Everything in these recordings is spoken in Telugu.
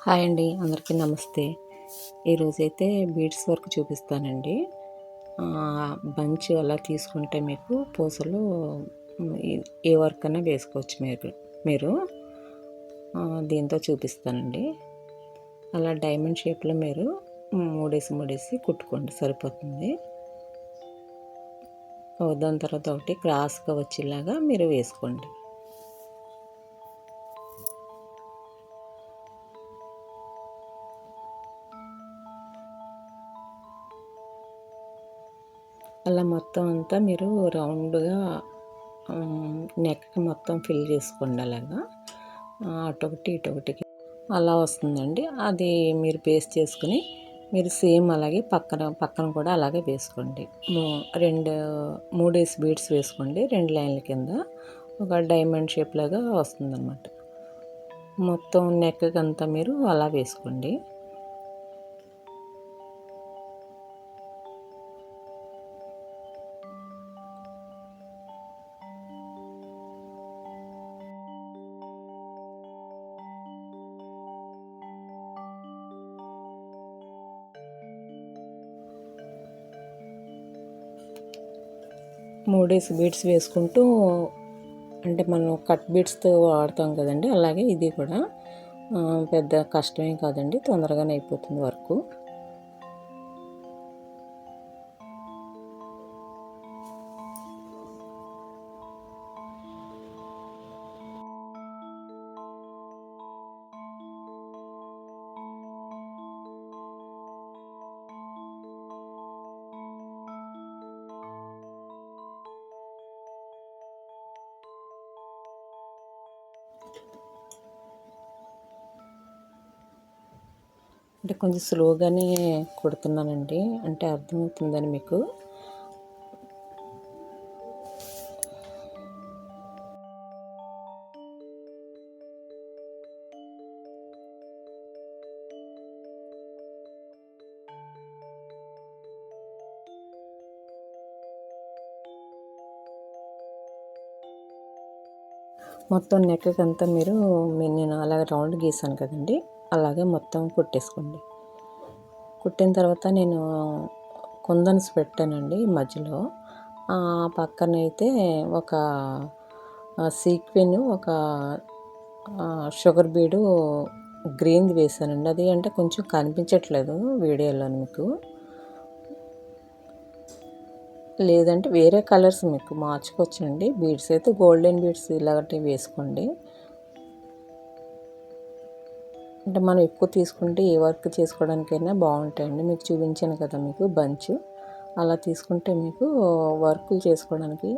హాయ్ అండి, అందరికీ నమస్తే. ఈరోజైతే బీడ్స్ వర్క్ చూపిస్తానండి. బంచ్ అలా తీసుకుంటే మీకు పూసలు ఏ వర్క్ అయినా వేసుకోవచ్చు మీరు దీంతో చూపిస్తానండి. అలా డైమండ్ షేప్లో మీరు మూడేసి కుట్టుకోండి, సరిపోతుంది. దాని తర్వాత ఒకటి క్రాస్గా వచ్చేలాగా మీరు వేసుకోండి. అలా మొత్తం అంతా మీరు రౌండ్గా నెక్కి మొత్తం ఫిల్ చేసుకోండి. అలాగా అటొకటి ఇటొకటికి అలా వస్తుందండి. అది మీరు పేస్ట్ చేసుకుని మీరు సేమ్ అలాగే పక్కన కూడా అలాగే వేసుకోండి. మూడేసి బీడ్స్ వేసుకోండి, 2 లైన్ల కింద ఒక డైమండ్ షేప్ లాగా వస్తుందన్నమాట. మొత్తం నెక్కి అంతా మీరు అలా వేసుకోండి. మూడేసి బీడ్స్ వేసుకుంటూ, అంటే మనం కట్ బీడ్స్తో వాడతాం కదండి, అలాగే ఇది కూడా పెద్ద కష్టమేం కాదండి, తొందరగానే అయిపోతుంది వర్క్. అంటే కొంచెం స్లోగానే కుడుతున్నానండి, అంటే అర్థమవుతుందని మీకు. మొత్తం నెక్కి అంతా నేను అలాగే రౌండ్ గీసాను కదండి, అలాగే మొత్తం కుట్టేసుకోండి. కుట్టిన తర్వాత నేను కుందన్స్ పెట్టానండి మధ్యలో. పక్కనైతే ఒక సీక్వెన్, ఒక షుగర్ బీడు గ్రీన్ది వేసానండి. అది అంటే కొంచెం కనిపించట్లేదు వీడియోలో మీకు, లేదంటే వేరే కలర్స్ మీకు మార్చుకోవచ్చండి. బీడ్స్ అయితే గోల్డెన్ బీడ్స్ ఇలాంటివి వేసుకోండి. అంటే మనం ఎక్కువ తీసుకుంటే ఏ వర్క్ చేసుకోవడానికైనా బాగుంటాయండి. మీకు చూపించాను కదా మీకు బంచ్, అలా తీసుకుంటే మీకు వర్కులు చేసుకోవడానికి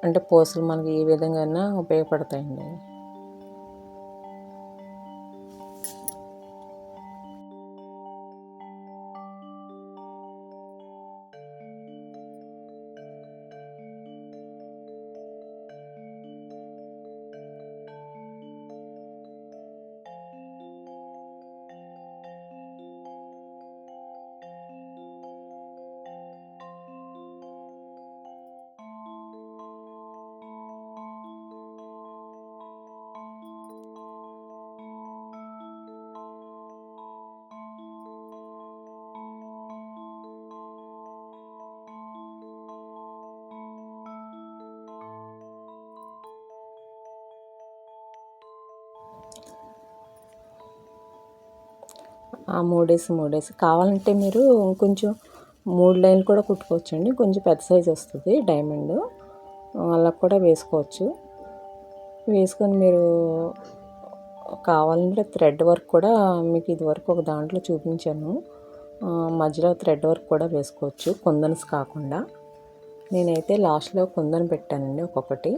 అంటే పూసలు మనకి ఏ విధంగా అయినా ఉపయోగపడతాయండి. మూడేసి కావాలంటే మీరు కొంచెం 3 లైన్లు కూడా కుట్టుకోవచ్చండి. కొంచెం పెద్ద సైజు వస్తుంది డైమండ్, అలా కూడా వేసుకోవచ్చు. వేసుకొని మీరు కావాలంటే థ్రెడ్ వర్క్ కూడా మీకు ఇదివరకు ఒక దాంట్లో చూపించాను, మధ్యలో థ్రెడ్ వర్క్ కూడా వేసుకోవచ్చు, కుందన్స్ కాకుండా. నేనైతే లాస్ట్లో కుందన్ పెట్టానండి ఒక్కొక్కటి.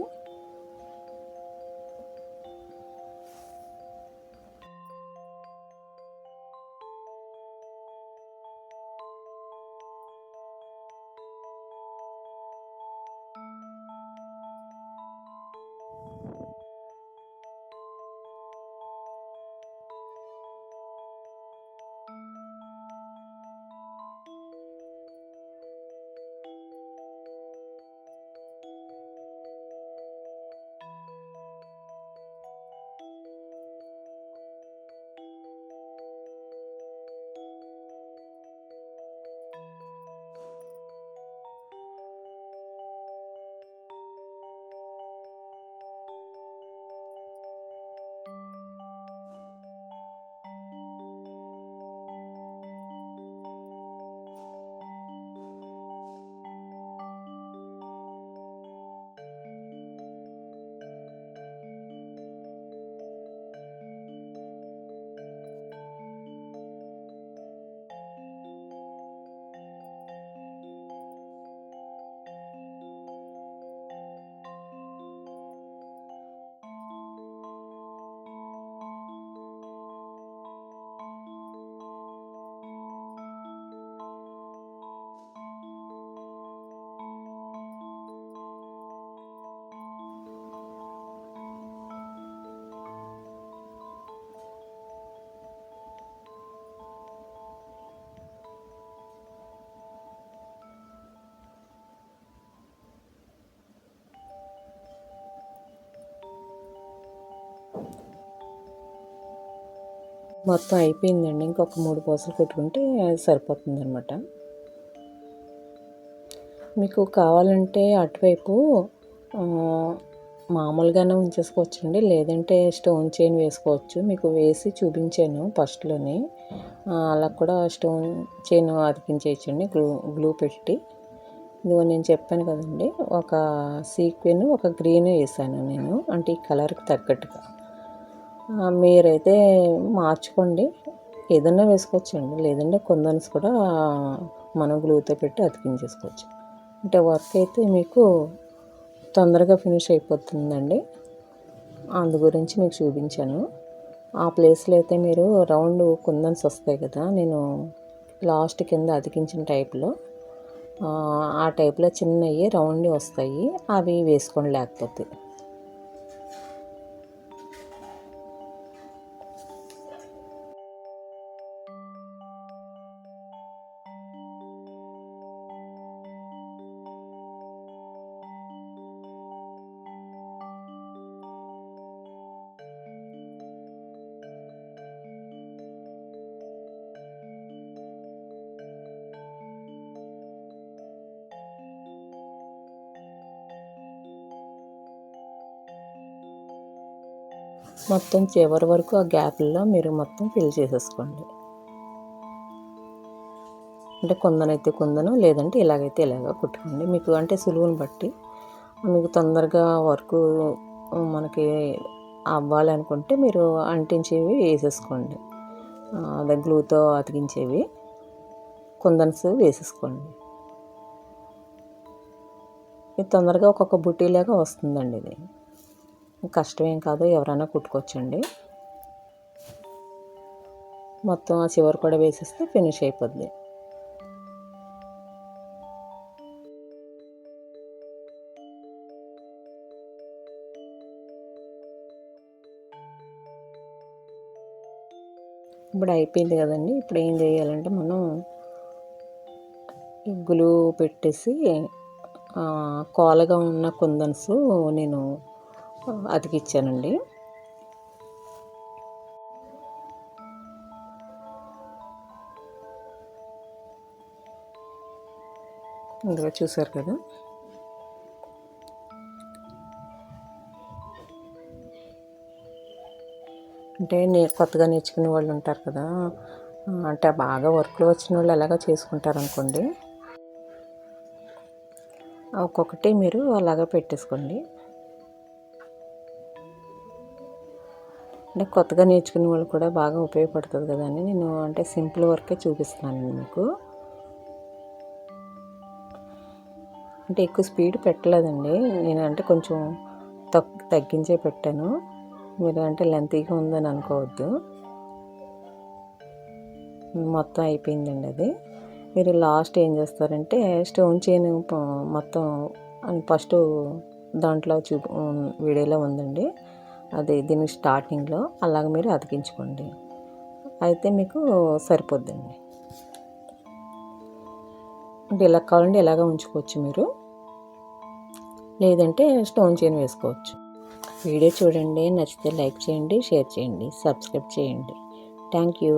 మొత్తం అయిపోయిందండి. ఇంకొక 3 పూసలు కుట్టుకుంటే సరిపోతుందనమాట. మీకు కావాలంటే అటువైపు మామూలుగానే ఉంచేసుకోవచ్చండి, లేదంటే స్టోన్ చైన్ వేసుకోవచ్చు. మీకు వేసి చూపించాను ఫస్ట్లోని. అలా కూడా స్టోన్ చైన్ అతికించేయచ్చండి గ్లూ పెట్టి. ఇదిగో నేను చెప్పాను కదండి, ఒక సీక్వెన్ ఒక గ్రీన్ వేసాను నేను, అంటే ఈ కలర్కి తగ్గట్టుగా. మీరైతే మార్చుకోండి, ఏదన్నా వేసుకోవచ్చండి, లేదంటే కుందన్స్ కూడా మనం గ్లూతో పెట్టి అతికించేసుకోవచ్చు. అంటే వర్క్ అయితే మీకు తొందరగా ఫినిష్ అయిపోతుందండి, అందు గురించి మీకు చూపించాను. ఆ ప్లేస్లో అయితే మీరు రౌండ్ కుందన్స్ వస్తాయి కదా, నేను లాస్ట్ కింద అతికించిన టైప్లో, ఆ టైప్లో చిన్నవి రౌండ్ వస్తాయి, అవి వేసుకోండి. లేకపోతే మొత్తం చివరి వరకు ఆ గ్యాప్లో మీరు మొత్తం ఫిల్ చేసేసుకోండి. అంటే కుందనైతే కుందను, లేదంటే ఇలాగైతే ఇలాగ కుట్టుకోండి. మీకు అంటే సులువుని బట్టి, మీకు తొందరగా వర్క్ మనకి అవ్వాలనుకుంటే మీరు అంటించేవి వేసేసుకోండి, అదే గ్లూతో అతికించేవి కుందన్స్ వేసేసుకోండి. ఇది తొందరగా ఒక్కొక్క బుట్టీలాగా వస్తుందండి. ఇది కష్టమేం కాదు, ఎవరైనా కుట్టుకోవచ్చండి. మొత్తం ఆ చివరి కూడా వేసేస్తే ఫినిష్ అయిపోద్ది. ఇప్పుడు అయిపోయింది కదండి. ఇప్పుడు ఏం చేయాలంటే మనం గ్లూ పెట్టేసి కోలగా ఉన్న కుందన్స్ నేను అతికిచ్చానండి. ఇందులో చూసారు కదా, అంటే కొత్తగా నేర్చుకునే వాళ్ళు ఉంటారు కదా, అంటే బాగా వర్క్లో వచ్చిన వాళ్ళు ఎలాగో చేసుకుంటారు అనుకోండి, ఒక్కొక్కటి మీరు అలాగా పెట్టేసుకోండి. అంటే కొత్తగా నేర్చుకునే వాళ్ళు కూడా బాగా ఉపయోగపడుతుంది కదా అని నేను అంటే సింపుల్ వర్కే చూపిస్తున్నాను మీకు. అంటే ఎక్కువ స్పీడ్ పెట్టలేదండి నేను, అంటే కొంచెం తగ్గించే పెట్టాను. మీరు అంటే లెంతీగా ఉందని అనుకోవద్దు. మొత్తం అయిపోయిందండి అది. మీరు లాస్ట్ ఏం చేస్తారంటే స్టోన్ చైన్ మొత్తం ఫస్ట్ దాంట్లో వీడియోలో ఉందండి, అది దీని స్టార్టింగ్లో అలాగ మీరు అతికించుకోండి, అయితే మీకు సరిపోద్దండి. అంటే ఇలా కావాలంటే ఇలాగ ఉంచుకోవచ్చు మీరు, లేదంటే స్టోన్ చైన్ వేసుకోవచ్చు. వీడియో చూడండి, నచ్చితే లైక్ చేయండి, షేర్ చేయండి, సబ్స్క్రైబ్ చేయండి. Thank you.